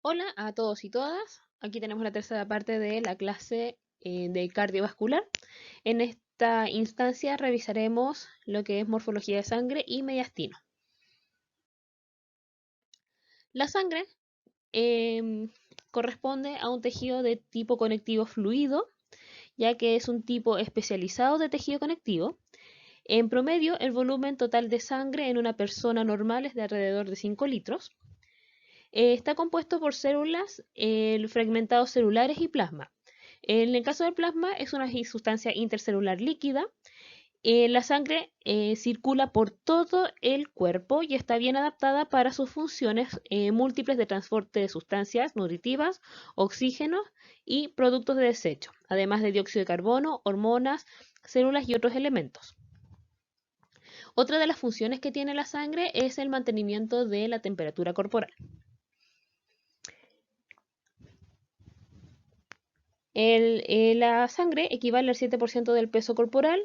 Hola a todos y todas. Aquí tenemos la tercera parte de la clase de cardiovascular. En esta instancia revisaremos lo que es morfología de sangre y mediastino. La sangre em, corresponde a un tejido de tipo conectivo fluido, ya que es un tipo especializado de tejido conectivo. En promedio, el volumen total de sangre en una persona normal es de alrededor de 5 litros. Está compuesto por células, fragmentados celulares y plasma. En el caso del plasma es una sustancia intercelular líquida. La sangre circula por todo el cuerpo y está bien adaptada para sus funciones múltiples de transporte de sustancias nutritivas, oxígeno y productos de desecho, además de dióxido de carbono, hormonas, células y otros elementos. Otra de las funciones que tiene la sangre es el mantenimiento de la temperatura corporal. La sangre equivale al 7% del peso corporal,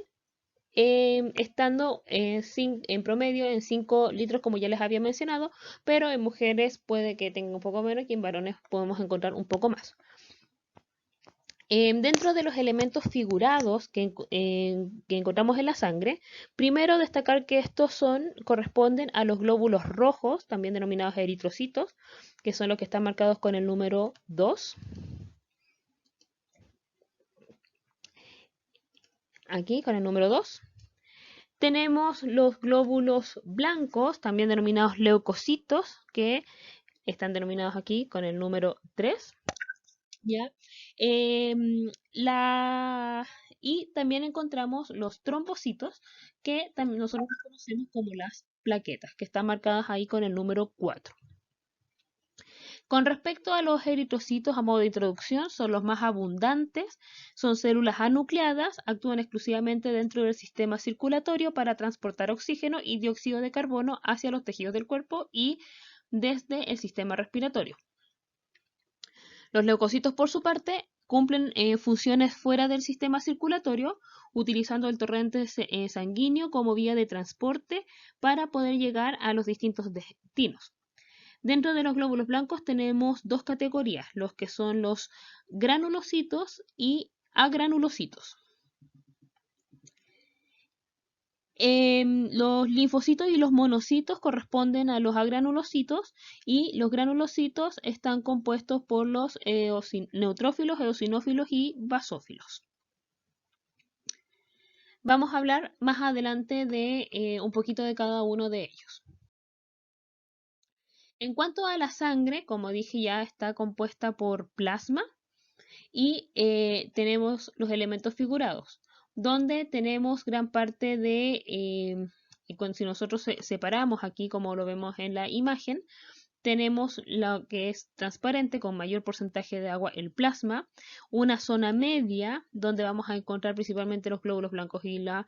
estando en promedio en 5 litros, como ya les había mencionado, pero en mujeres puede que tenga un poco menos y en varones podemos encontrar un poco más. Dentro de los elementos figurados que encontramos en la sangre, primero destacar que corresponden a los glóbulos rojos, también denominados eritrocitos, que son los que están marcados con el número 2. Aquí con el número 2. Tenemos los glóbulos blancos, también denominados leucocitos, que están denominados aquí con el número 3. ¿Ya? Y también encontramos los trombocitos, que también nosotros conocemos como las plaquetas, que están marcadas ahí con el número 4. Con respecto a los eritrocitos, a modo de introducción, son los más abundantes, son células anucleadas, actúan exclusivamente dentro del sistema circulatorio para transportar oxígeno y dióxido de carbono hacia los tejidos del cuerpo y desde el sistema respiratorio. Los leucocitos, por su parte, cumplen funciones fuera del sistema circulatorio, utilizando el torrente sanguíneo como vía de transporte para poder llegar a los distintos destinos. Dentro de los glóbulos blancos tenemos dos categorías, los que son los granulocitos y agranulocitos. Los linfocitos y los monocitos corresponden a los agranulocitos y los granulocitos están compuestos por los neutrófilos, eosinófilos y basófilos. Vamos a hablar más adelante de un poquito de cada uno de ellos. En cuanto a la sangre, como dije ya, está compuesta por plasma y tenemos los elementos figurados, donde tenemos gran parte si nosotros separamos aquí, como lo vemos en la imagen, tenemos lo que es transparente con mayor porcentaje de agua, el plasma, una zona media donde vamos a encontrar principalmente los glóbulos blancos y la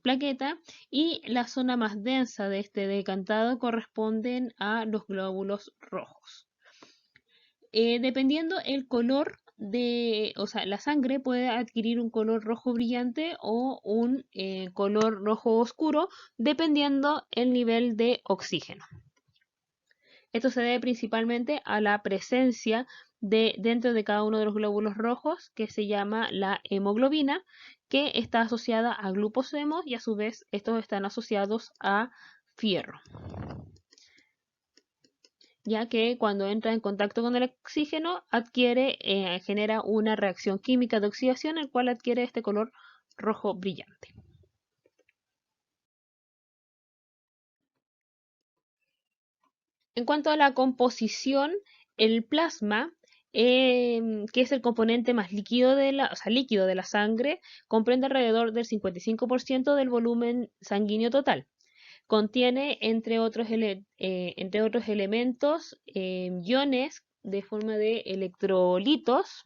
plaqueta, y la zona más densa de este decantado corresponden a los glóbulos rojos. Dependiendo el color o sea, la sangre puede adquirir un color rojo brillante o un color rojo oscuro, dependiendo el nivel de oxígeno. Esto se debe principalmente a la presencia dentro de cada uno de los glóbulos rojos, que se llama la hemoglobina, que está asociada a glucosemos y a su vez estos están asociados a fierro, ya que cuando entra en contacto con el oxígeno genera una reacción química de oxidación, el cual adquiere este color rojo brillante. En cuanto a la composición, el plasma, que es el componente más líquido líquido de la sangre, comprende alrededor del 55% del volumen sanguíneo total. Contiene, entre otros elementos, iones de forma de electrolitos,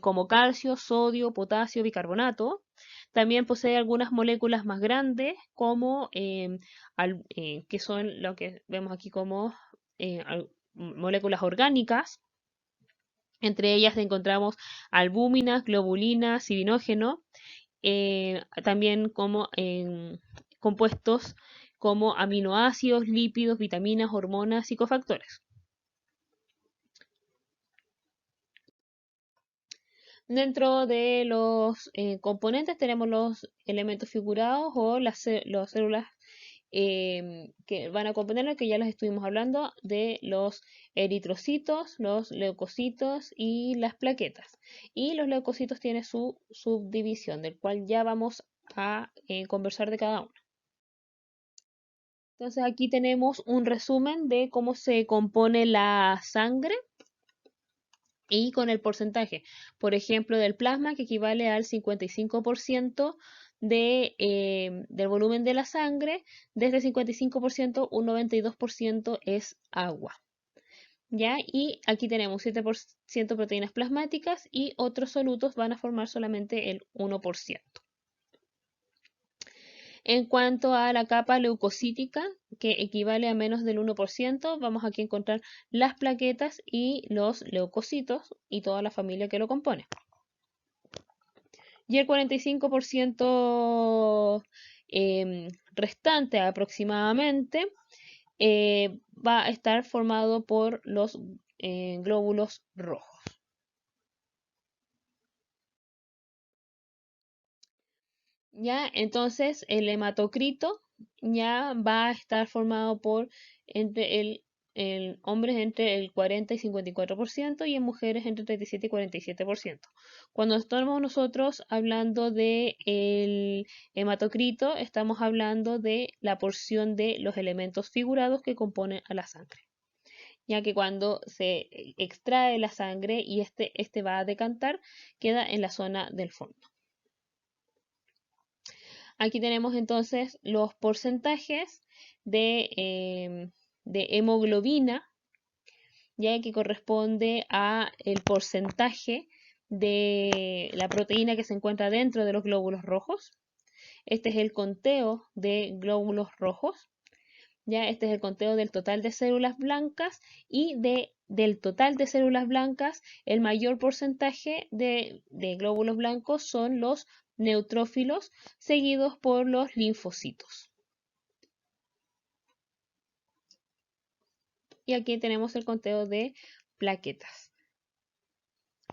como calcio, sodio, potasio, bicarbonato. También posee algunas moléculas más grandes, que son lo que vemos aquí como moléculas orgánicas. Entre ellas encontramos albúminas, globulinas, civinógeno, también como compuestos como aminoácidos, lípidos, vitaminas, hormonas y cofactores. Dentro de los componentes tenemos los elementos figurados o las células que van a componerlo, que ya los estuvimos hablando, de los eritrocitos, los leucocitos y las plaquetas. Y los leucocitos tienen su subdivisión, del cual ya vamos a conversar de cada uno. Entonces aquí tenemos un resumen de cómo se compone la sangre y con el porcentaje, por ejemplo, del plasma, que equivale al 55% del volumen de la sangre. De este 55%, un 92% es agua. ¿Ya? Y aquí tenemos 7% proteínas plasmáticas y otros solutos van a formar solamente el 1%. En cuanto a la capa leucocítica, que equivale a menos del 1%, vamos aquí a encontrar las plaquetas y los leucocitos y toda la familia que lo compone. Y el 45% restante aproximadamente va a estar formado por los glóbulos rojos. ¿Ya? Entonces el hematocrito ya va a estar formado por en hombres entre el 40 y 54% y en mujeres entre 37 y 47%. Cuando estamos nosotros hablando de el hematocrito, estamos hablando de la porción de los elementos figurados que componen a la sangre, ya que cuando se extrae la sangre y este va a decantar, queda en la zona del fondo. Aquí tenemos entonces los porcentajes de hemoglobina, ya que corresponde a el porcentaje de la proteína que se encuentra dentro de los glóbulos rojos. Este es el conteo de glóbulos rojos. Ya este es el conteo del total de células blancas y del total de células blancas, el mayor porcentaje de glóbulos blancos son los neutrófilos, seguidos por los linfocitos. Y aquí tenemos el conteo de plaquetas,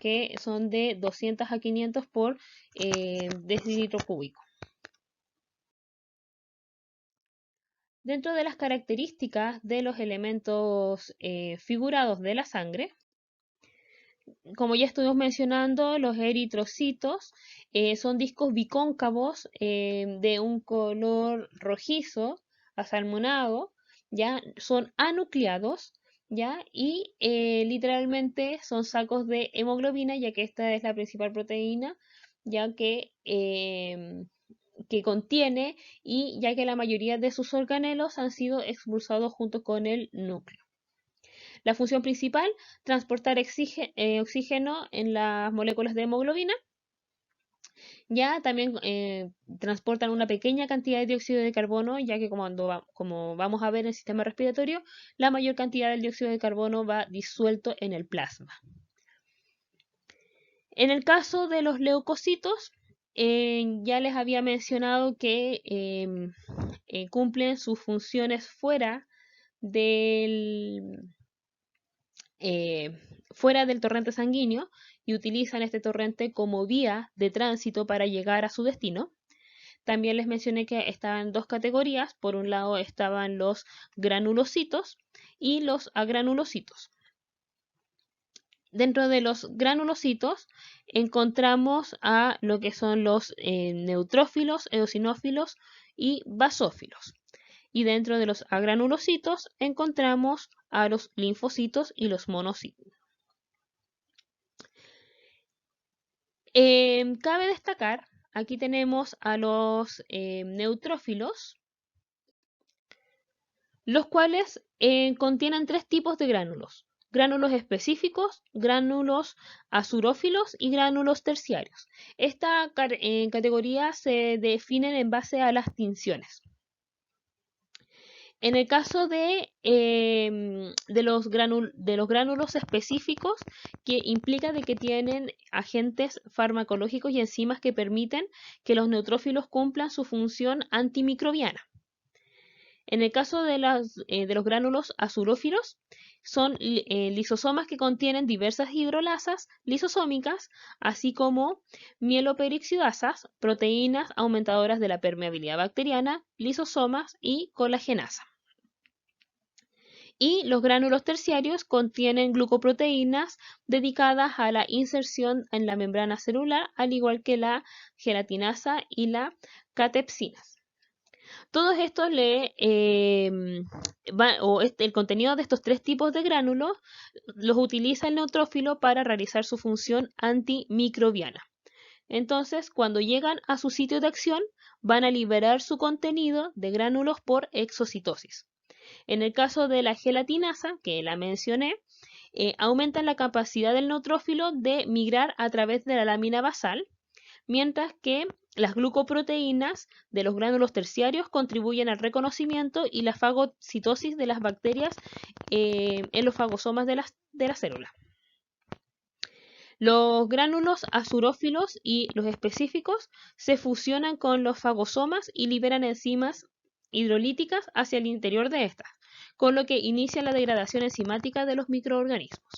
que son de 200 a 500 por decilitro cúbico. Dentro de las características de los elementos figurados de la sangre, como ya estuvimos mencionando, los eritrocitos son discos bicóncavos de un color rojizo, asalmonado, ya son anucleados, ya, y literalmente son sacos de hemoglobina, ya que esta es la principal proteína, ya que contiene, y ya que la mayoría de sus organelos han sido expulsados junto con el núcleo. La función principal, transportar oxígeno en las moléculas de hemoglobina. Ya también transportan una pequeña cantidad de dióxido de carbono, ya que como vamos a ver en el sistema respiratorio, la mayor cantidad del dióxido de carbono va disuelto en el plasma. En el caso de los leucocitos, ya les había mencionado que cumplen sus funciones del, fuera del torrente sanguíneo y utilizan este torrente como vía de tránsito para llegar a su destino. También les mencioné que estaban dos categorías. Por un lado estaban los granulocitos y los agranulocitos. Dentro de los granulocitos encontramos a lo que son los neutrófilos, eosinófilos y basófilos. Y dentro de los agranulocitos encontramos a los linfocitos y los monocitos. Cabe destacar, aquí tenemos a los neutrófilos, los cuales contienen tres tipos de gránulos. Gránulos específicos, gránulos azurófilos y gránulos terciarios. Esta categoría se definen en base a las tinciones. En el caso de los gránulos específicos, que implica de que tienen agentes farmacológicos y enzimas que permiten que los neutrófilos cumplan su función antimicrobiana. En el caso de los gránulos azurófilos, son lisosomas que contienen diversas hidrolasas lisosómicas, así como mieloperoxidasas, proteínas aumentadoras de la permeabilidad bacteriana, lisosomas y colagenasa. Y los gránulos terciarios contienen glucoproteínas dedicadas a la inserción en la membrana celular, al igual que la gelatinasa y la catepsinas. Todos estos el contenido de estos tres tipos de gránulos los utiliza el neutrófilo para realizar su función antimicrobiana. Entonces, cuando llegan a su sitio de acción, van a liberar su contenido de gránulos por exocitosis. En el caso de la gelatinasa, que la mencioné, aumentan la capacidad del neutrófilo de migrar a través de la lámina basal, mientras que las glucoproteínas de los gránulos terciarios contribuyen al reconocimiento y la fagocitosis de las bacterias en los fagosomas de las células. Los gránulos azurófilos y los específicos se fusionan con los fagosomas y liberan enzimas hidrolíticas hacia el interior de estas, con lo que inicia la degradación enzimática de los microorganismos.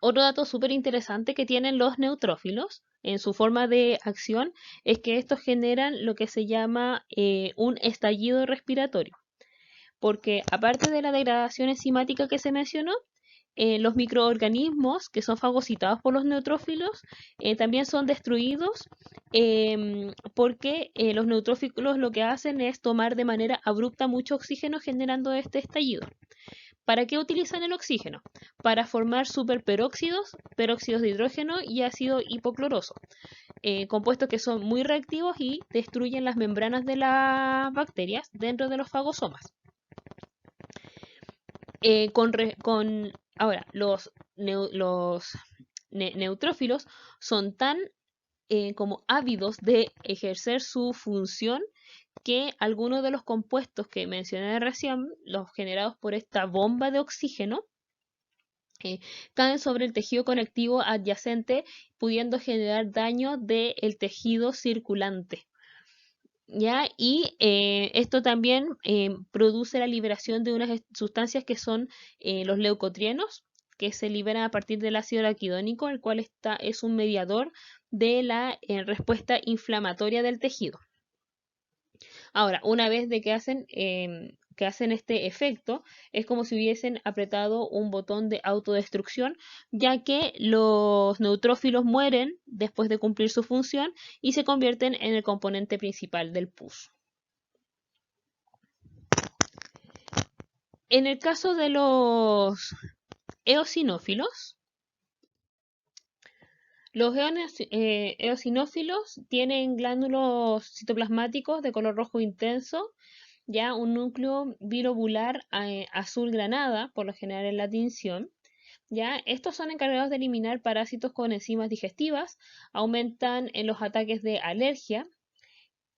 Otro dato súper interesante que tienen los neutrófilos en su forma de acción es que estos generan lo que se llama un estallido respiratorio, porque aparte de la degradación enzimática que se mencionó, los microorganismos que son fagocitados por los neutrófilos también son destruidos porque los neutrófilos lo que hacen es tomar de manera abrupta mucho oxígeno generando este estallido. ¿Para qué utilizan el oxígeno? Para formar superperóxidos, peróxidos de hidrógeno y ácido hipocloroso, compuestos que son muy reactivos y destruyen las membranas de las bacterias dentro de los fagosomas. Ahora, los neutrófilos son tan como ávidos de ejercer su función que algunos de los compuestos que mencioné recién, los generados por esta bomba de oxígeno, caen sobre el tejido conectivo adyacente, pudiendo generar daño del tejido circulante. ¿Ya? Y esto también produce la liberación de unas sustancias que son los leucotrienos, que se liberan a partir del ácido araquidónico, el cual es un mediador de la respuesta inflamatoria del tejido. Ahora, una vez de que hacen este efecto, es como si hubiesen apretado un botón de autodestrucción, ya que los neutrófilos mueren después de cumplir su función y se convierten en el componente principal del pus. En el caso de los eosinófilos, los eosinófilos tienen glándulos citoplasmáticos de color rojo intenso, ya un núcleo bilobular azul granada, por lo general en la tinción. Ya estos son encargados de eliminar parásitos con enzimas digestivas, aumentan en los ataques de alergia,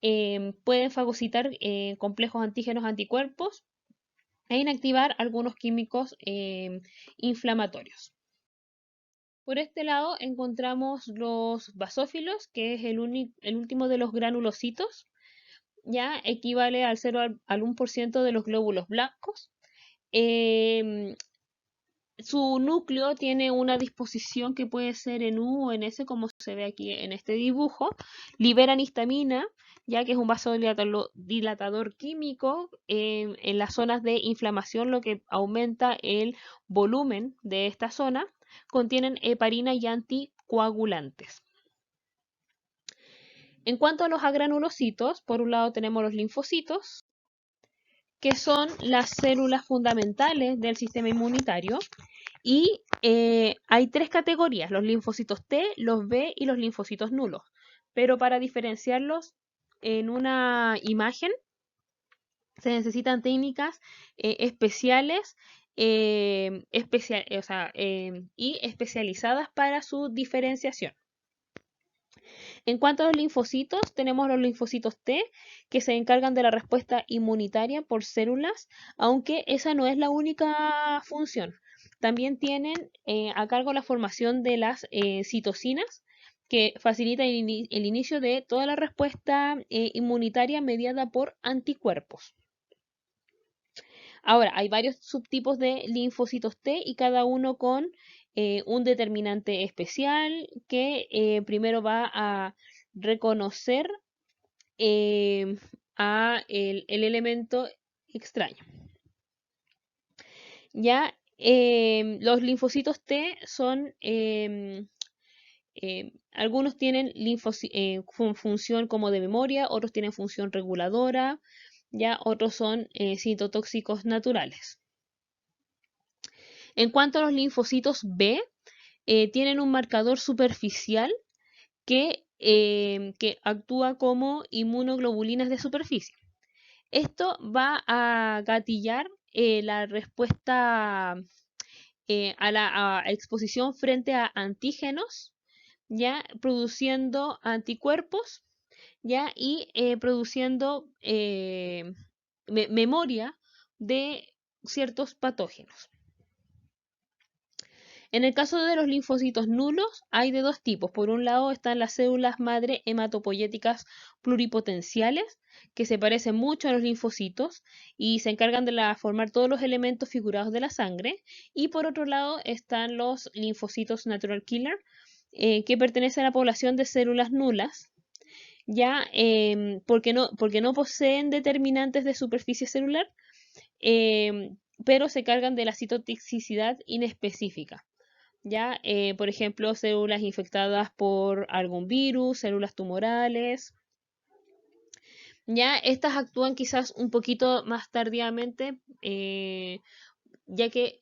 pueden fagocitar complejos antígenos anticuerpos e inactivar algunos químicos inflamatorios. Por este lado encontramos los basófilos, que es el último de los granulocitos, ya equivale al 0 al 1% de los glóbulos blancos. Su núcleo tiene una disposición que puede ser en U o en S, como se ve aquí en este dibujo. Liberan histamina, ya que es un vasodilatador químico en las zonas de inflamación, lo que aumenta el volumen de esta zona. Contienen heparina y anticoagulantes. En cuanto a los agranulocitos, por un lado tenemos los linfocitos, que son las células fundamentales del sistema inmunitario. Y hay tres categorías, los linfocitos T, los B y los linfocitos nulos. Pero para diferenciarlos en una imagen se necesitan técnicas especiales y especializadas para su diferenciación. En cuanto a los linfocitos, tenemos los linfocitos T, que se encargan de la respuesta inmunitaria por células, aunque esa no es la única función. También tienen a cargo la formación de las citocinas, que facilita el inicio de toda la respuesta inmunitaria mediada por anticuerpos. Ahora, hay varios subtipos de linfocitos T y cada uno con un determinante especial que primero va a reconocer a el elemento extraño. Ya los linfocitos T son algunos tienen función como de memoria, otros tienen función reguladora, ya otros son citotóxicos naturales. En cuanto a los linfocitos B, tienen un marcador superficial que actúa como inmunoglobulinas de superficie. Esto va a gatillar la respuesta a la exposición frente a antígenos, ya produciendo anticuerpos, ya y produciendo memoria de ciertos patógenos. En el caso de los linfocitos nulos, hay de dos tipos. Por un lado están las células madre hematopoyéticas pluripotenciales, que se parecen mucho a los linfocitos y se encargan de formar todos los elementos figurados de la sangre. Y por otro lado están los linfocitos natural killer, que pertenecen a la población de células nulas, ya porque no poseen determinantes de superficie celular, pero se cargan de la citotoxicidad inespecífica. Ya, por ejemplo, células infectadas por algún virus, células tumorales. Ya, estas actúan quizás un poquito más tardíamente, ya que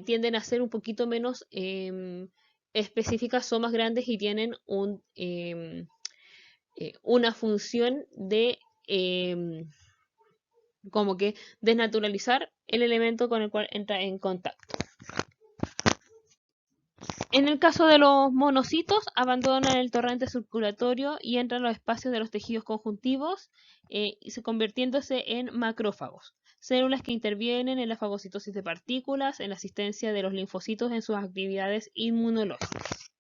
tienden a ser un poquito menos específicas, son más grandes y tienen una función de como que desnaturalizar el elemento con el cual entra en contacto. En el caso de los monocitos, abandonan el torrente circulatorio y entran a los espacios de los tejidos conjuntivos, convirtiéndose en macrófagos, células que intervienen en la fagocitosis de partículas, en la asistencia de los linfocitos en sus actividades inmunológicas.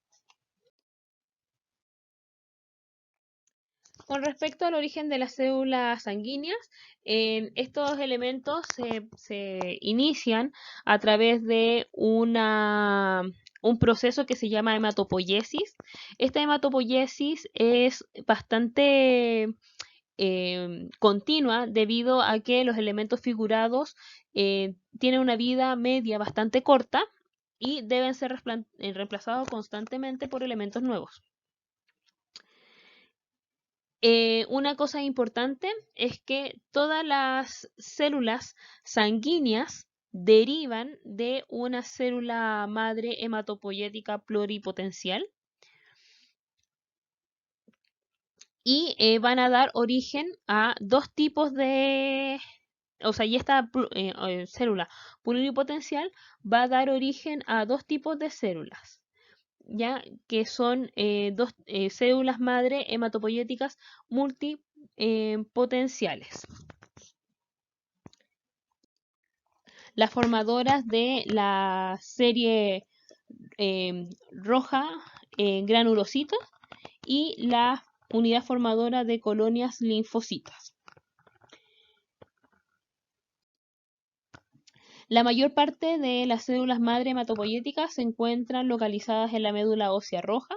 Con respecto al origen de las células sanguíneas, estos elementos se inician a través de un proceso que se llama hematopoiesis. Esta hematopoiesis es bastante continua debido a que los elementos figurados tienen una vida media bastante corta y deben ser reemplazados constantemente por elementos nuevos. Una cosa importante es que todas las células sanguíneas derivan de una célula madre hematopoyética pluripotencial y van a dar origen a dos tipos de... O sea, y esta célula pluripotencial va a dar origen a dos tipos de células, ya que son dos células madre hematopoyéticas multipotenciales. Las formadoras de la serie roja granulocitos y la unidad formadora de colonias linfocitas. La mayor parte de las células madre hematopoyéticas se encuentran localizadas en la médula ósea roja,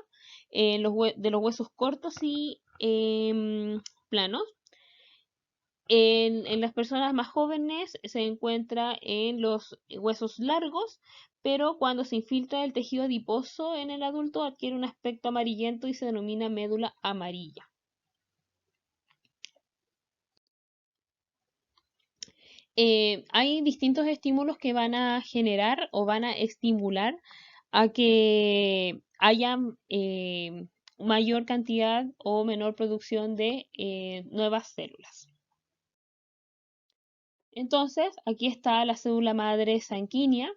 de los huesos cortos y planos. En las personas más jóvenes se encuentra en los huesos largos, pero cuando se infiltra el tejido adiposo en el adulto adquiere un aspecto amarillento y se denomina médula amarilla. Hay distintos estímulos que van a generar o van a estimular a que haya mayor cantidad o menor producción de nuevas células. Entonces, aquí está la célula madre sanguínea.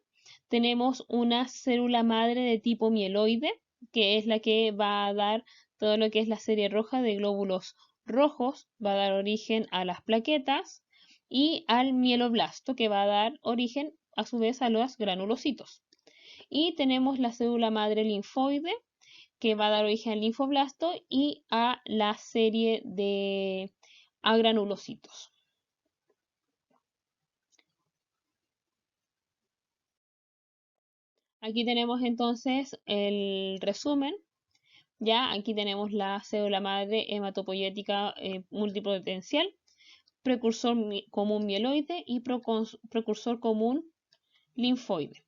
Tenemos una célula madre de tipo mieloide, que es la que va a dar todo lo que es la serie roja de glóbulos rojos, va a dar origen a las plaquetas y al mieloblasto, que va a dar origen a su vez a los granulocitos. Y tenemos la célula madre linfoide, que va a dar origen al linfoblasto y a la serie de agranulocitos. Aquí tenemos entonces el resumen. Ya aquí tenemos la célula madre hematopoyética multipotencial, precursor común mieloide y precursor común linfoide.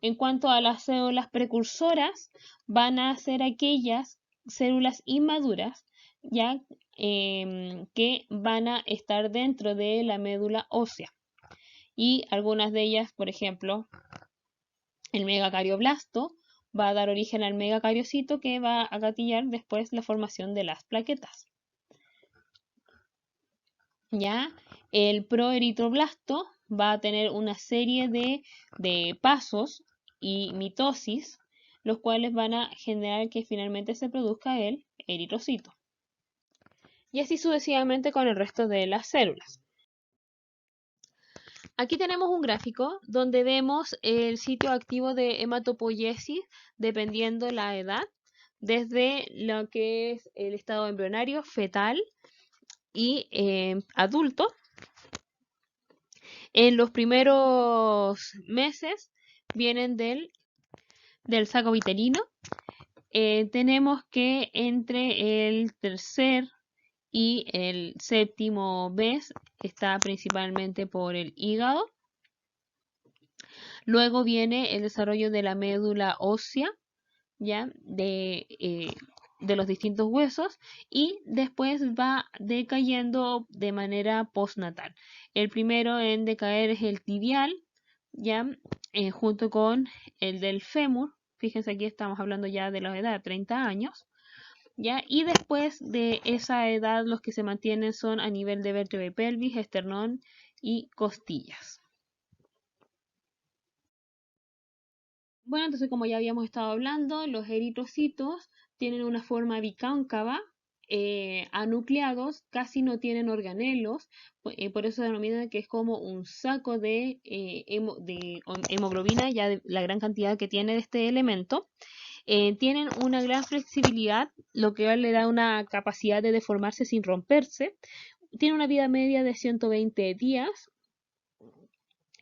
En cuanto a las células precursoras, van a ser aquellas células inmaduras, ya que van a estar dentro de la médula ósea. Y algunas de ellas, por ejemplo, el megacardioblasto va a dar origen al megacariocito que va a gatillar después la formación de las plaquetas. ¿Ya? El proeritroblasto va a tener una serie de pasos y mitosis, los cuales van a generar que finalmente se produzca el eritrocito. Y así sucesivamente con el resto de las células. Aquí tenemos un gráfico donde vemos el sitio activo de hematopoiesis dependiendo la edad, desde lo que es el estado embrionario, fetal y adulto. En los primeros meses vienen del saco vitelino. Tenemos que entre el tercer y el séptimo mes está principalmente por el hígado. Luego viene el desarrollo de la médula ósea, ¿ya? De los distintos huesos y después va decayendo de manera postnatal. El primero en decaer es el tibial, ¿ya? Junto con el del fémur. Fíjense, aquí estamos hablando ya de la edad de 30 años. ¿Ya? Y después de esa edad los que se mantienen son a nivel de vértebra y pelvis, esternón y costillas. Bueno, entonces como ya habíamos estado hablando, los eritrocitos tienen una forma bicóncava, anucleados, casi no tienen organelos, por eso se denomina que es como un saco de hemoglobina, ya de la gran cantidad que tiene de este elemento. Tienen una gran flexibilidad, lo que le da una capacidad de deformarse sin romperse. Tiene una vida media de 120 días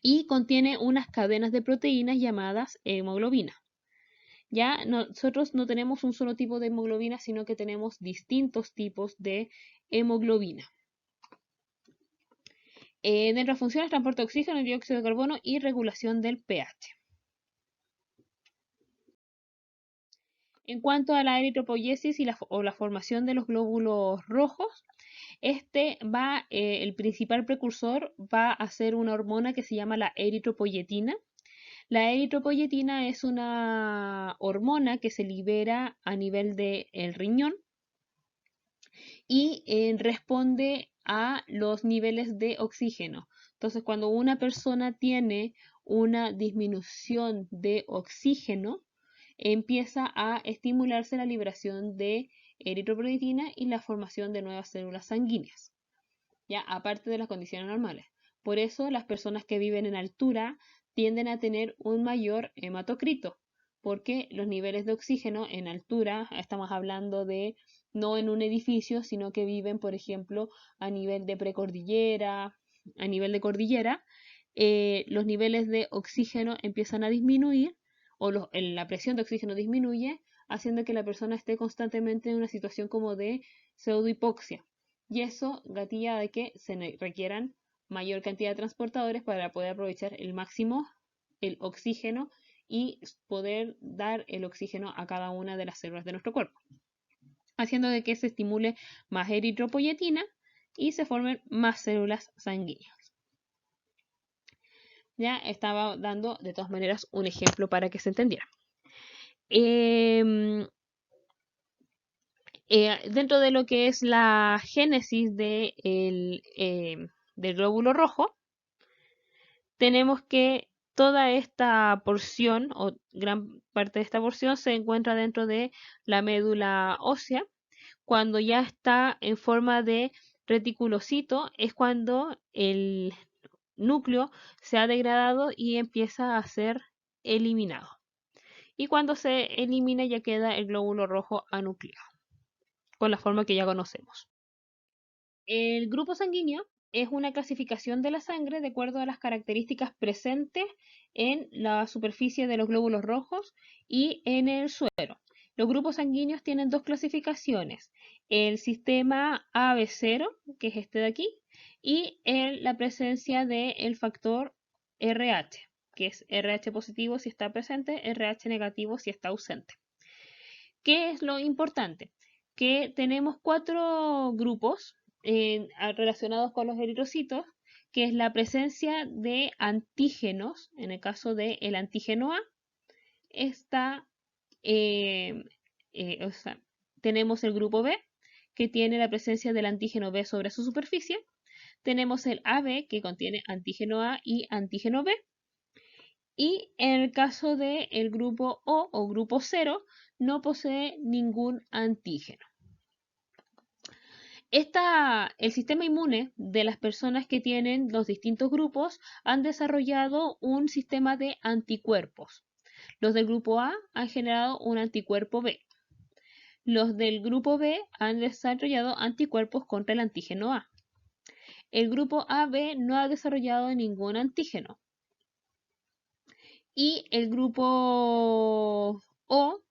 y contiene unas cadenas de proteínas llamadas hemoglobina. Ya nosotros no tenemos un solo tipo de hemoglobina, sino que tenemos distintos tipos de hemoglobina. Dentro de las funciones, transporte de oxígeno, dióxido de carbono y regulación del pH. En cuanto a la eritropoiesis y o la formación de los glóbulos rojos, el principal precursor va a ser una hormona que se llama la eritropoyetina. La eritropoyetina es una hormona que se libera a nivel del riñón y responde a los niveles de oxígeno. Entonces, cuando una persona tiene una disminución de oxígeno, empieza a estimularse la liberación de eritropoyetina y la formación de nuevas células sanguíneas, ya aparte de las condiciones normales. Por eso las personas que viven en altura tienden a tener un mayor hematocrito, porque los niveles de oxígeno en altura, estamos hablando de no en un edificio, sino que viven, por ejemplo, a nivel de precordillera, a nivel de cordillera, los niveles de oxígeno empiezan a disminuir o la presión de oxígeno disminuye, haciendo que la persona esté constantemente en una situación como de pseudohipoxia. Y eso gatilla de que se requieran mayor cantidad de transportadores para poder aprovechar el máximo el oxígeno y poder dar el oxígeno a cada una de las células de nuestro cuerpo, haciendo de que se estimule más eritropoyetina y se formen más células sanguíneas. Ya estaba dando de todas maneras un ejemplo para que se entendiera. Dentro de lo que es la génesis del glóbulo rojo, tenemos que toda esta porción o gran parte de esta porción se encuentra dentro de la médula ósea. Cuando ya está en forma de reticulocito es cuando el núcleo se ha degradado y empieza a ser eliminado. y cuando se elimina ya queda el glóbulo rojo anucleado, con la forma que ya conocemos. El grupo sanguíneo es una clasificación de la sangre de acuerdo a las características presentes en la superficie de los glóbulos rojos y en el suero. Los grupos sanguíneos tienen dos clasificaciones, el sistema AB0, que es este de aquí, y la presencia del factor RH, que es RH positivo si está presente, RH negativo si está ausente. ¿Qué es lo importante? Que tenemos 4 grupos relacionados con los eritrocitos, que es la presencia de antígenos. En el caso del antígeno A, está, o sea, tenemos el grupo B, que tiene la presencia del antígeno B sobre su superficie. Tenemos el AB, que contiene antígeno A y antígeno B. Y en el caso del grupo O grupo 0, no posee ningún antígeno. El sistema inmune de las personas que tienen los distintos grupos han desarrollado un sistema de anticuerpos. Los del grupo A han generado un anticuerpo B. Los del grupo B han desarrollado anticuerpos contra el antígeno A. El grupo AB no ha desarrollado ningún antígeno. Y el grupo O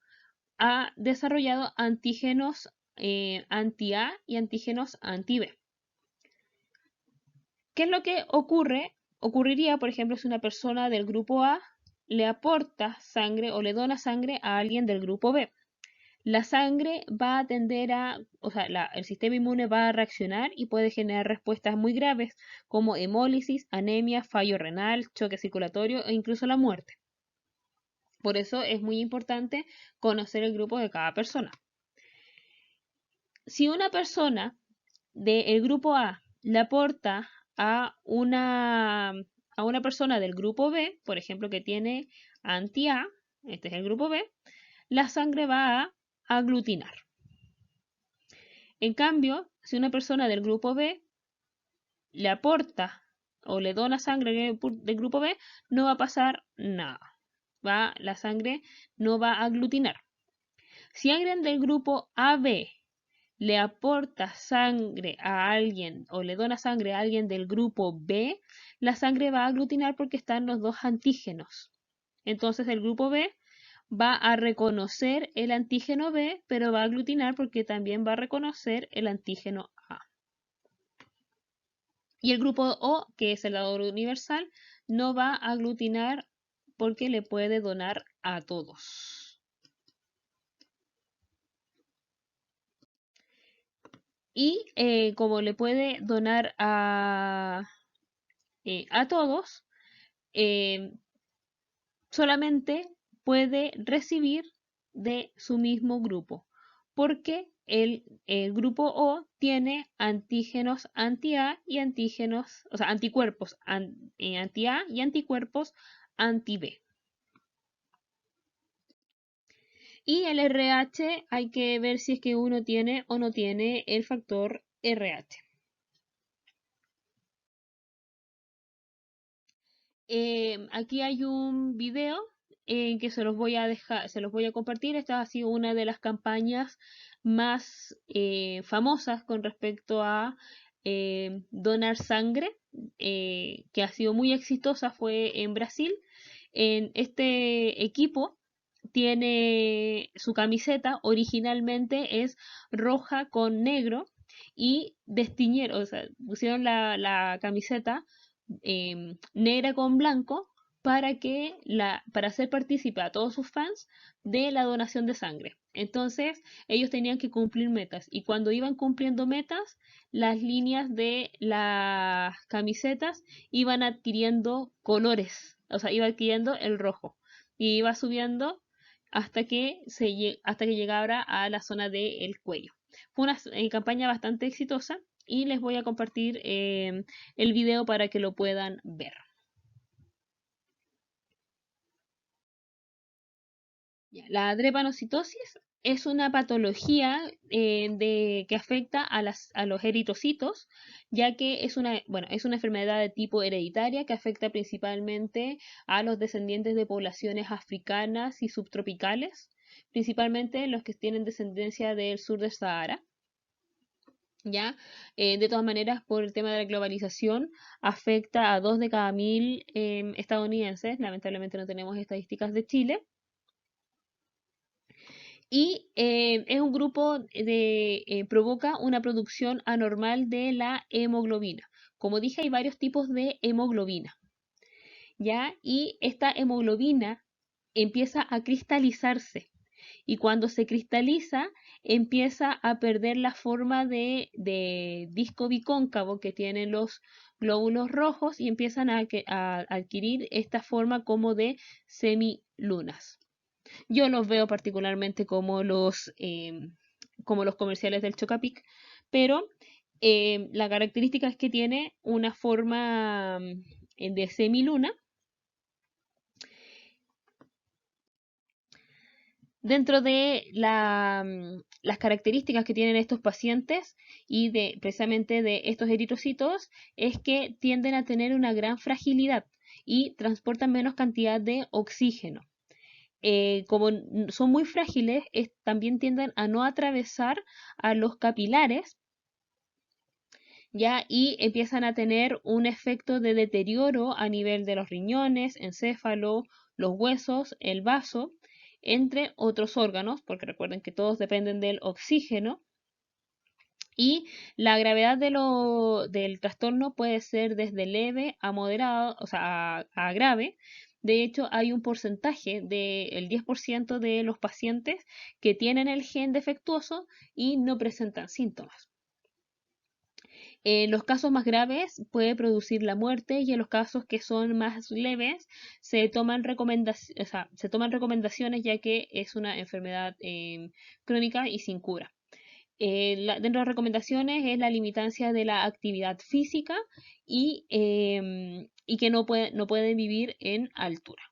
ha desarrollado antígenos anti-A y antígenos anti-B. ¿Qué es lo que ocurre? Ocurriría, por ejemplo, si una persona del grupo A le aporta sangre o le dona sangre a alguien del grupo B. La sangre va a tender a, o sea, el sistema inmune va a reaccionar y puede generar respuestas muy graves como hemólisis, anemia, fallo renal, choque circulatorio e incluso la muerte. Por eso es muy importante conocer el grupo de cada persona. Si una persona del grupo A le aporta a una persona del grupo B, por ejemplo, que tiene anti-A, este es el grupo B, la sangre va a aglutinar. En cambio, si una persona del grupo B le aporta o le dona sangre del grupo B, no va a pasar nada. La sangre no va a aglutinar. Si alguien del grupo AB le aporta sangre a alguien o le dona sangre a alguien del grupo B, la sangre va a aglutinar porque están los dos antígenos. Entonces el grupo B va a reconocer el antígeno B, pero va a aglutinar porque también va a reconocer el antígeno A. Y el grupo O, que es el dador universal, no va a aglutinar porque le puede donar a todos. Y como le puede donar a todos, solamente puede recibir de su mismo grupo, porque el grupo O tiene antígenos anti-A y antígenos, o sea, anticuerpos anti-A y anticuerpos anti-B. Y el RH hay que ver si es que uno tiene o no tiene el factor RH. Aquí hay un video en que se los voy a dejar, se los voy a compartir. Esta ha sido una de las campañas más famosas con respecto a donar sangre, que ha sido muy exitosa, fue en Brasil. En este equipo tiene su camiseta, originalmente es roja con negro y destiñeron, o sea, pusieron la camiseta negra con blanco para hacer partícipe a todos sus fans de la donación de sangre. Entonces, ellos tenían que cumplir metas y cuando iban cumpliendo metas, las líneas de las camisetas iban adquiriendo colores, o sea, iba adquiriendo el rojo y iba subiendo hasta que llegara a la zona del cuello. Fue una campaña bastante exitosa y les voy a compartir el video para que lo puedan ver. La drepanocitosis es una patología que afecta a los eritrocitos, ya que es una enfermedad de tipo hereditaria que afecta principalmente a los descendientes de poblaciones africanas y subtropicales, principalmente los que tienen descendencia del sur del Sahara. ¿Ya? De todas maneras, por el tema de la globalización, afecta a 2 de cada 1000 estadounidenses. Lamentablemente no tenemos estadísticas de Chile. Y es un grupo provoca una producción anormal de la hemoglobina. Como dije, hay varios tipos de hemoglobina, ¿ya? Y esta hemoglobina empieza a cristalizarse. Y cuando se cristaliza, empieza a perder la forma de disco bicóncavo que tienen los glóbulos rojos y empiezan a adquirir esta forma como de semilunas. Yo los veo particularmente como los comerciales del Chocapic, pero la característica es que tiene una forma de semiluna. Dentro de las características que tienen estos pacientes y precisamente de estos eritrocitos es que tienden a tener una gran fragilidad y transportan menos cantidad de oxígeno. Como son muy frágiles, también tienden a no atravesar a los capilares, ¿ya? Y empiezan a tener un efecto de deterioro a nivel de los riñones, encéfalo, los huesos, el vaso, entre otros órganos, porque recuerden que todos dependen del oxígeno. Y la gravedad del trastorno puede ser desde leve a moderado, o sea, a grave. De hecho, hay un porcentaje del 10% de los pacientes que tienen el gen defectuoso y no presentan síntomas. En los casos más graves puede producir la muerte y en los casos que son más leves se toman recomendaciones ya que es una enfermedad crónica y sin cura. Dentro de las recomendaciones es la limitancia de la actividad física y que no pueden vivir en altura.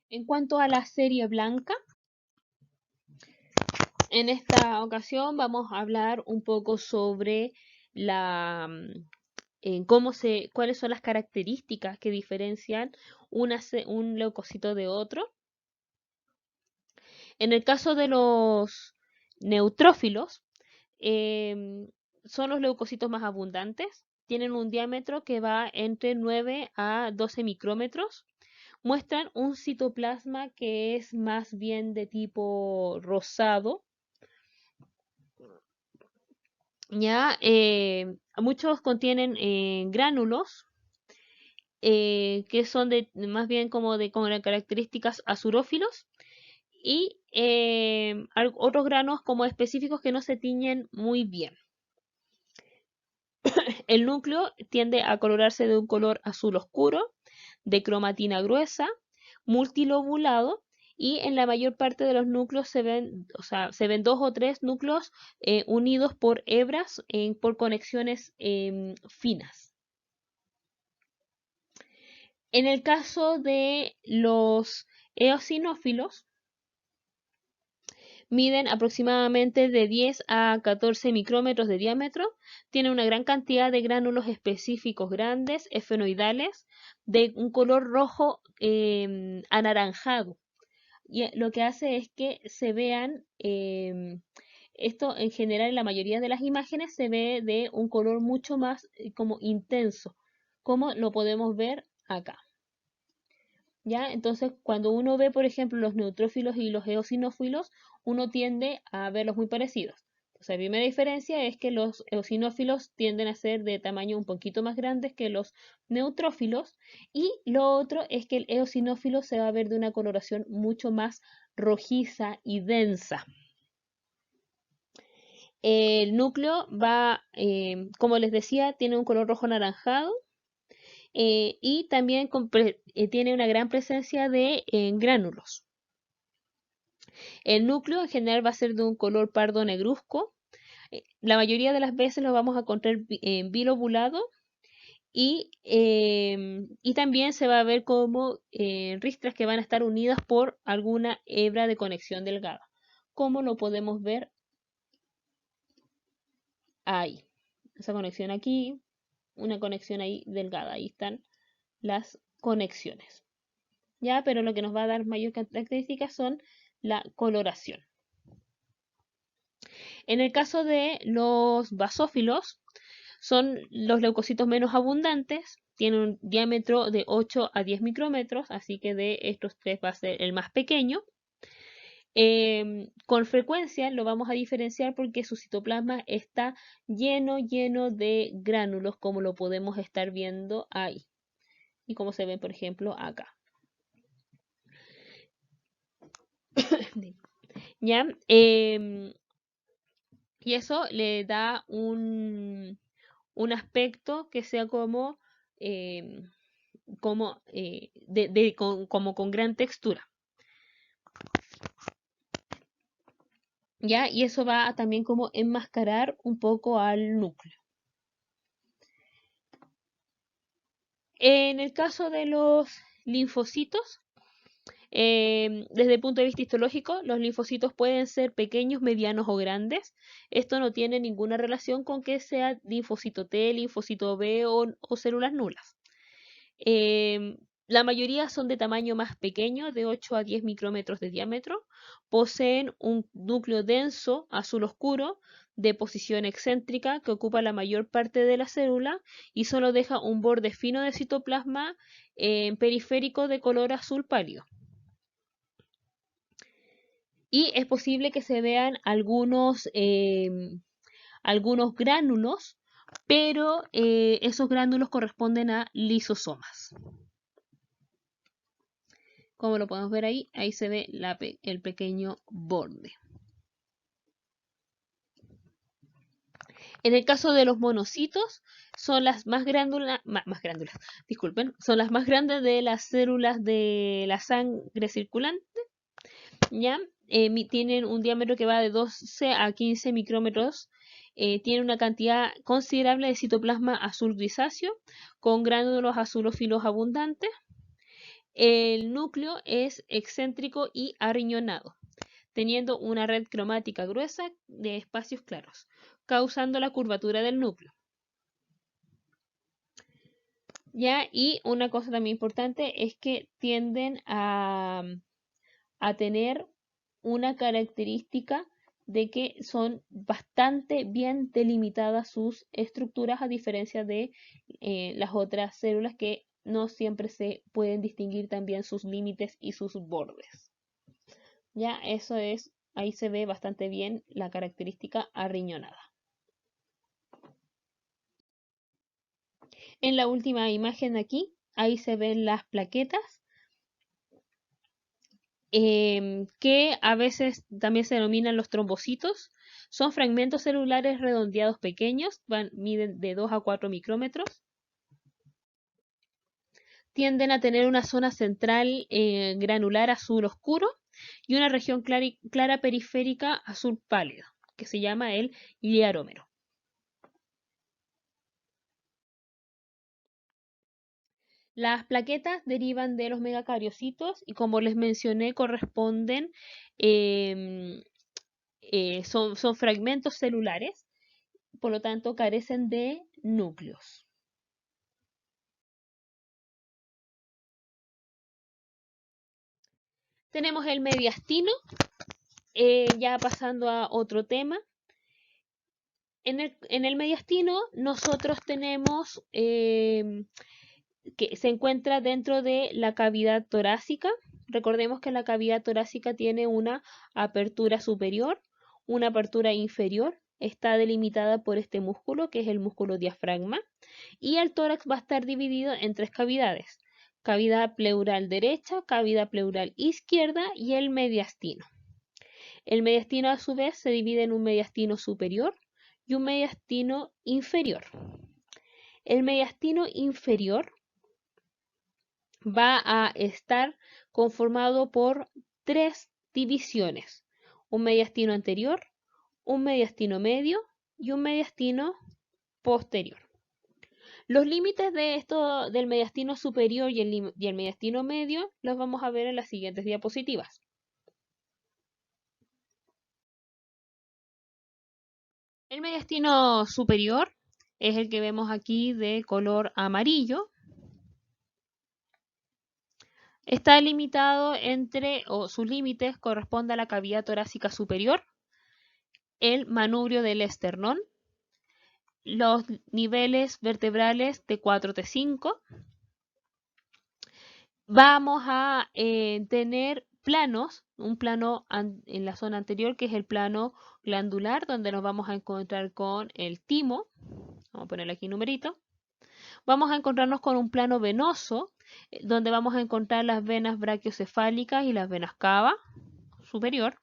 En cuanto a la serie blanca, en esta ocasión vamos a hablar un poco sobre cuáles son las características que diferencian un leucocito de otro. En el caso de los neutrófilos, son los leucocitos más abundantes. Tienen un diámetro que va entre 9 a 12 micrómetros. Muestran un citoplasma que es más bien de tipo rosado. Ya, muchos contienen gránulos que son más bien como de características azurófilos y otros granos como específicos que no se tiñen muy bien. El núcleo tiende a colorarse de un color azul oscuro, de cromatina gruesa, multilobulado y en la mayor parte de los núcleos se ven 2 o 3 núcleos unidos por hebras por conexiones finas. En el caso de los eosinófilos, miden aproximadamente de 10 a 14 micrómetros de diámetro, tienen una gran cantidad de gránulos específicos grandes, esfenoidales, de un color rojo anaranjado. Y lo que hace es que se vean, esto en general en la mayoría de las imágenes se ve de un color mucho más como intenso, como lo podemos ver acá. ¿Ya? Entonces, cuando uno ve, por ejemplo, los neutrófilos y los eosinófilos, uno tiende a verlos muy parecidos. Entonces, la primera diferencia es que los eosinófilos tienden a ser de tamaño un poquito más grandes que los neutrófilos y lo otro es que el eosinófilo se va a ver de una coloración mucho más rojiza y densa. El núcleo va, como les decía, tiene un color rojo anaranjado y también tiene una gran presencia de gránulos. El núcleo en general va a ser de un color pardo negruzco. La mayoría de las veces lo vamos a encontrar bilobulado y también se va a ver como ristras que van a estar unidas por alguna hebra de conexión delgada, como lo podemos ver ahí. Esa conexión aquí, una conexión ahí delgada, ahí están las conexiones. ¿Ya? Pero lo que nos va a dar mayor características son la coloración. En el caso de los basófilos, son los leucocitos menos abundantes, tienen un diámetro de 8 a 10 micrómetros, así que de estos tres va a ser el más pequeño. Con frecuencia lo vamos a diferenciar porque su citoplasma está lleno de gránulos, como lo podemos estar viendo ahí y como se ve, por ejemplo, acá. ¿Ya? Y eso le da un aspecto que sea como, como con gran textura. ¿Ya? Y eso va a también como enmascarar un poco al núcleo. En el caso de los linfocitos, desde el punto de vista histológico, los linfocitos pueden ser pequeños, medianos o grandes. Esto no tiene ninguna relación con que sea linfocito T, linfocito B o células nulas. La mayoría son de tamaño más pequeño, de 8 a 10 micrómetros de diámetro. Poseen un núcleo denso, azul oscuro, de posición excéntrica, que ocupa la mayor parte de la célula y solo deja un borde fino de citoplasma periférico de color azul pálido. Y es posible que se vean algunos gránulos, pero esos gránulos corresponden a lisosomas. Como lo podemos ver ahí, ahí se ve el pequeño borde. En el caso de los monocitos, son las más grándulas, disculpen, son las más grandes de las células de la sangre circulante, ¿ya? Tienen un diámetro que va de 12 a 15 micrómetros. Tiene una cantidad considerable de citoplasma azul grisáceo con gránulos azulófilos abundantes. El núcleo es excéntrico y arriñonado, teniendo una red cromática gruesa de espacios claros, causando la curvatura del núcleo. ¿Ya? Y una cosa también importante es que tienden a tener una característica de que son bastante bien delimitadas sus estructuras a diferencia de las otras células que no siempre se pueden distinguir también sus límites y sus bordes. Ya, eso es, ahí se ve bastante bien la característica arriñonada. En la última imagen aquí, ahí se ven las plaquetas, que a veces también se denominan los trombocitos. Son fragmentos celulares redondeados pequeños, miden de 2 a 4 micrómetros. Tienden a tener una zona central granular azul oscuro y una región clara periférica azul pálido, que se llama el iliarómero. Las plaquetas derivan de los megacariocitos y como les mencioné corresponden, em, son fragmentos celulares, por lo tanto carecen de núcleos. Tenemos el mediastino, ya pasando a otro tema. En el mediastino nosotros tenemos que se encuentra dentro de la cavidad torácica. Recordemos que la cavidad torácica tiene una apertura superior, una apertura inferior, está delimitada por este músculo que es el músculo diafragma y el tórax va a estar dividido en tres cavidades: cavidad pleural derecha, cavidad pleural izquierda y el mediastino. El mediastino a su vez se divide en un mediastino superior y un mediastino inferior. El mediastino inferior va a estar conformado por tres divisiones: un mediastino anterior, un mediastino medio y un mediastino posterior. Los límites de esto del mediastino superior y y el mediastino medio los vamos a ver en las siguientes diapositivas. El mediastino superior es el que vemos aquí de color amarillo. Está limitado o sus límites corresponden a la cavidad torácica superior, el manubrio del esternón, los niveles vertebrales T4, T5. Vamos a tener planos, un plano en la zona anterior que es el plano glandular, donde nos vamos a encontrar con el timo. Vamos a ponerle aquí numerito. Vamos a encontrarnos con un plano venoso, donde vamos a encontrar las venas brachiocefálicas y las venas cava superior.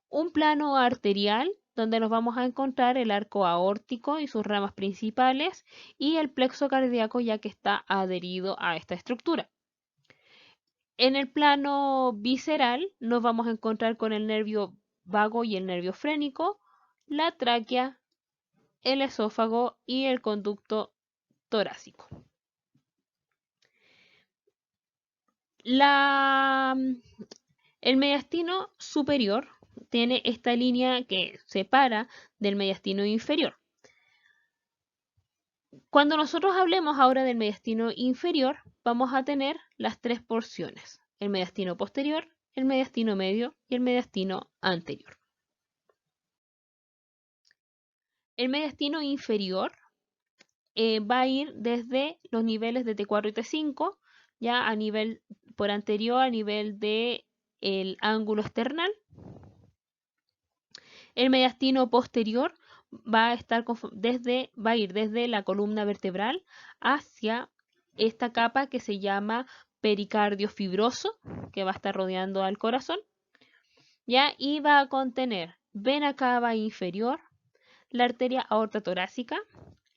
Un plano arterial, donde nos vamos a encontrar el arco aórtico y sus ramas principales y el plexo cardíaco, ya que está adherido a esta estructura. En el plano visceral nos vamos a encontrar con el nervio vago y el nervio frénico, la tráquea, el esófago y el conducto torácico. El mediastino superior tiene esta línea que separa del mediastino inferior. Cuando nosotros hablemos ahora del mediastino inferior, vamos a tener las tres porciones: el mediastino posterior, el mediastino medio y el mediastino anterior. El mediastino inferior va a ir desde los niveles de T4 y T5, ya a nivel por anterior, a nivel de el ángulo esternal. El mediastino posterior va a ir desde la columna vertebral hacia esta capa que se llama pericardio fibroso, que va a estar rodeando al corazón, ¿ya? Y va a contener vena cava inferior, la arteria aorta torácica,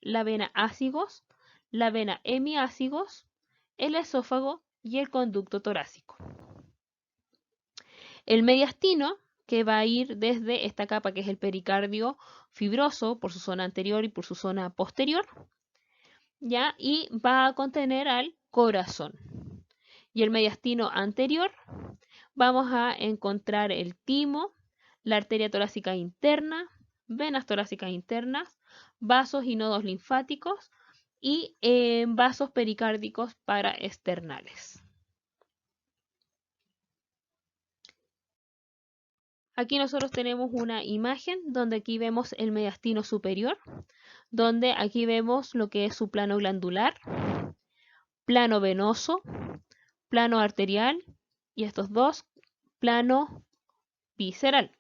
la vena ácigos, la vena hemiácigos, el esófago y el conducto torácico. El mediastino, que va a ir desde esta capa que es el pericardio fibroso por su zona anterior y por su zona posterior, ¿ya? Y va a contener al corazón. Y el mediastino anterior, vamos a encontrar el timo, la arteria torácica interna, venas torácicas internas, vasos y nodos linfáticos y vasos pericárdicos paraesternales. Aquí nosotros tenemos una imagen donde aquí vemos el mediastino superior, donde aquí vemos lo que es su plano glandular, plano venoso, plano arterial y estos dos, plano visceral.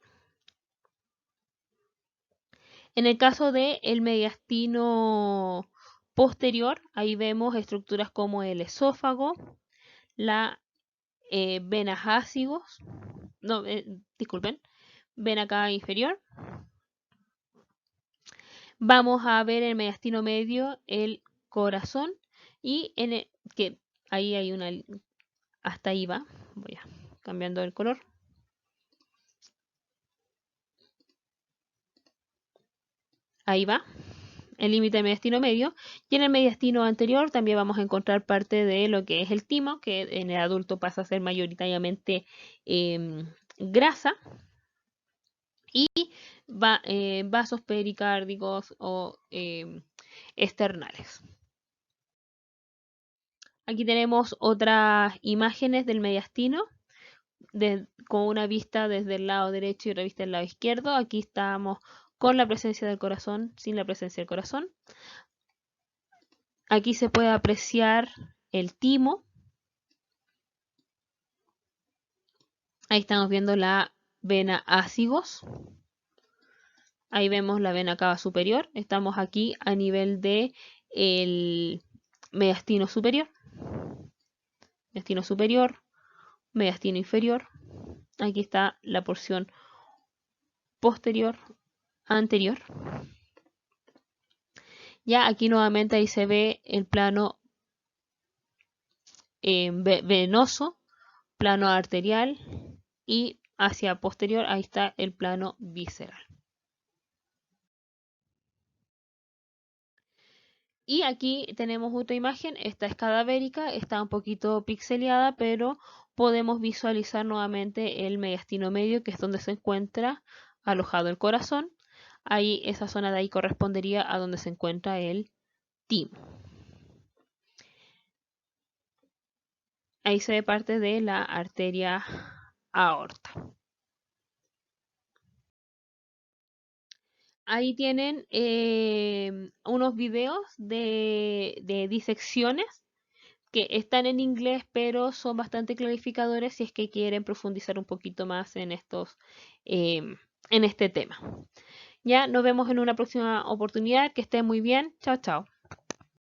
En el caso del mediastino posterior, ahí vemos estructuras como el esófago, la venas ácigos, no, disculpen, vena cava inferior. Vamos a ver el mediastino medio, el corazón, y que ahí hay una, hasta ahí va, voy a cambiando el color. Ahí va el límite del mediastino medio, y en el mediastino anterior también vamos a encontrar parte de lo que es el timo, que en el adulto pasa a ser mayoritariamente grasa, y vasos pericárdicos o esternales. Aquí tenemos otras imágenes del mediastino con una vista desde el lado derecho y otra vista del lado izquierdo. Aquí estamos con la presencia del corazón, sin la presencia del corazón. Aquí se puede apreciar el timo. Ahí estamos viendo la vena ácigos. Ahí vemos la vena cava superior. Estamos aquí a nivel de el mediastino superior. Mediastino superior, mediastino inferior. Aquí está la porción posterior, anterior. Ya aquí nuevamente ahí se ve el plano venoso, plano arterial, y hacia posterior ahí está el plano visceral. Y aquí tenemos otra imagen, esta es cadavérica, está un poquito pixeleada, pero podemos visualizar nuevamente el mediastino medio, que es donde se encuentra alojado el corazón. Ahí, esa zona de ahí correspondería a donde se encuentra el timo. Ahí se ve parte de la arteria aorta. Ahí tienen unos videos de disecciones que están en inglés, pero son bastante clarificadores si es que quieren profundizar un poquito más en en este tema. Ya nos vemos en una próxima oportunidad. Que estén muy bien. Chao, chao.